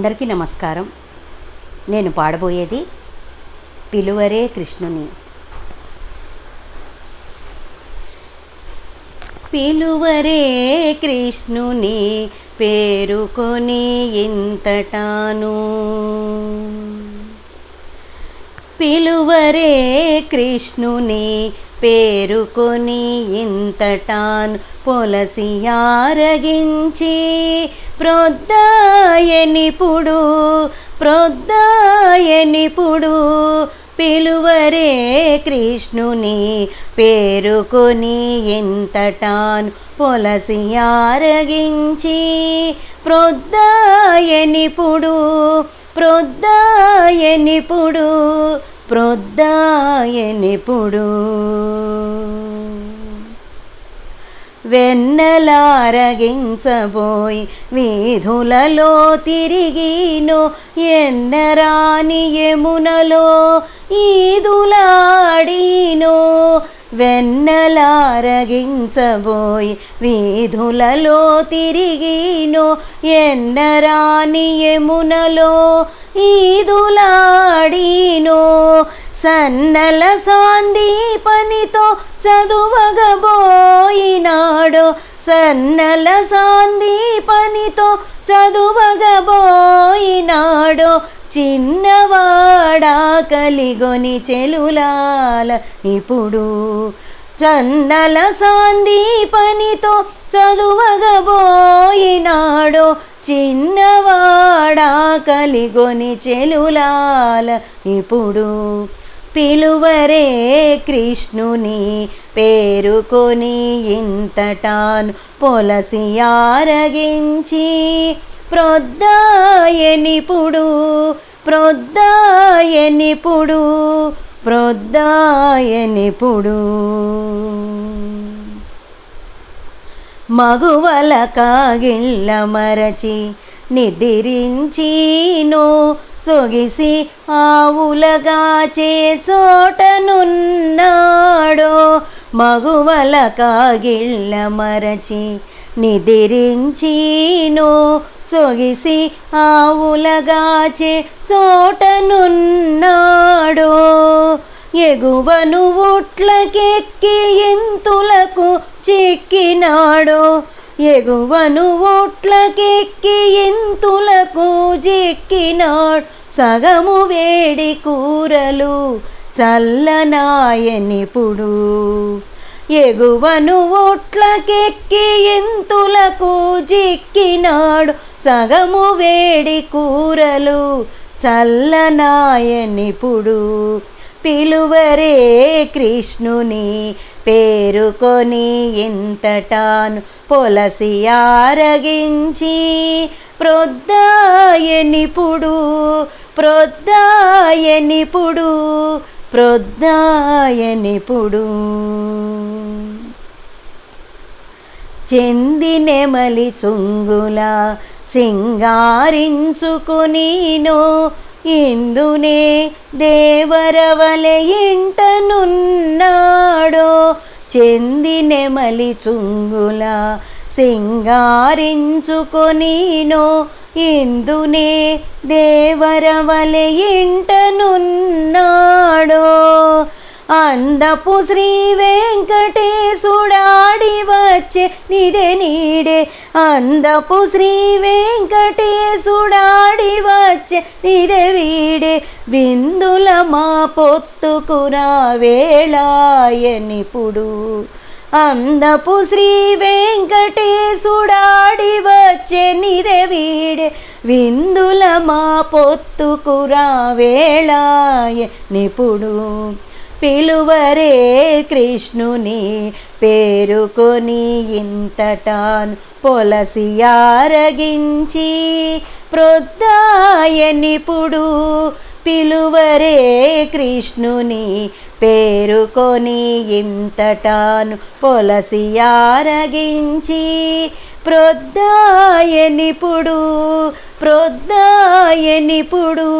అందరికీ నమస్కారం. నేను పాడబోయేది పిలువరే కృష్ణుని. పిలువరే కృష్ణుని పేరుకొని ఇంతటాను, పిలువరే కృష్ణుని పేరుకొని ఇంతటాను, పొలసి ఆరగించి ప్రొద్దాయనిపుడు పిలువరే కృష్ణుని పేరుకొని ఇంతటాను, పొలసి ఆరగించి ప్రొద్దాయనిపుడు వెన్నలారగించబోయి వీధులలో తిరిగినో, ఎన్నరాని యమునలో ఈదులాడినో. వెన్నలారగించబోయి వీధులలో తిరిగినో, ఎన్నరాని యమునలో ఈదులాడినో. సన్నల సాందీపనితో చదువగబోయినాడో, సన్నల సాందీపనితో చదువగబోయినాడో. చిన్నవాడా కలిగొని చెలులాల ఇప్పుడు, చన్నల సాందీపనితో చదువగబోయినాడో. చిన్నవాడా కలిగొని చెలులాల ఇప్పుడు, పిలువరే కృష్ణుని పేరుకొని ఇంతటాను, పొలసి ఆరగించి ప్రొద్దాయనిపుడు మగువల కాగిళ్ళ మరచి నిద్రించినో, సొగిసి ఆవులగాచే చోటనున్నాడో. మగువల కాగిళ్ళ మరచి నిద్రించినో, సొగిసి ఆవులగాచే చోటనున్నాడో. ఎగువను ఉట్లకెక్కి ఇంతులకు చిక్కినాడో, ఎగువను ఉట్లకెక్కి ఇంతులకు చిక్కినాడు. సగము వేడి కూరలు చల్లనాయనిపుడు, ఎగువను ఉట్లకెక్కి ఇంతులకు చిక్కినాడు. సగము వేడి కూరలు చల్లనాయనిపుడు, పిలువరే కృష్ణుని పేరుకొని ఇంతటాను, పొలసి ఆరగించి ప్రొద్దాయనిపుడు చెందినెమలి చుంగుల సింగారించుకునినో, ఇందునే దేవరవలె ఇంటనున్నాడో. చెందినెమలి చుంగుల సింగారించుకొనినో, ఇందునే దేవరవలె ఇంటనున్నాడో. అందపు శ్రీ వెంకటేశుడాడి వచ్చే నిదే నీడే, అందపు శ్రీ వెంకటేశుడాడి వచ్చే నిదే వీడే. విందుల మా పొత్తుకురా వేళాయనిపుడు, అందపు శ్రీ వెంకటేశుడాడి వచ్చే నిదే వీడే. విందుల మా పొత్తుకురా వేళాయనిపుడు, పిలువరే కృష్ణుని పేరుకొని ఇంతటాను, పొలసి ఆరగించి ప్రొద్దాయనిపుడు. పిలువరే కృష్ణుని పేరుకొని ఇంతటాను, పొలసి ఆరగించి ప్రొద్దాయనిపుడు ప్రొద్దాయనిపుడు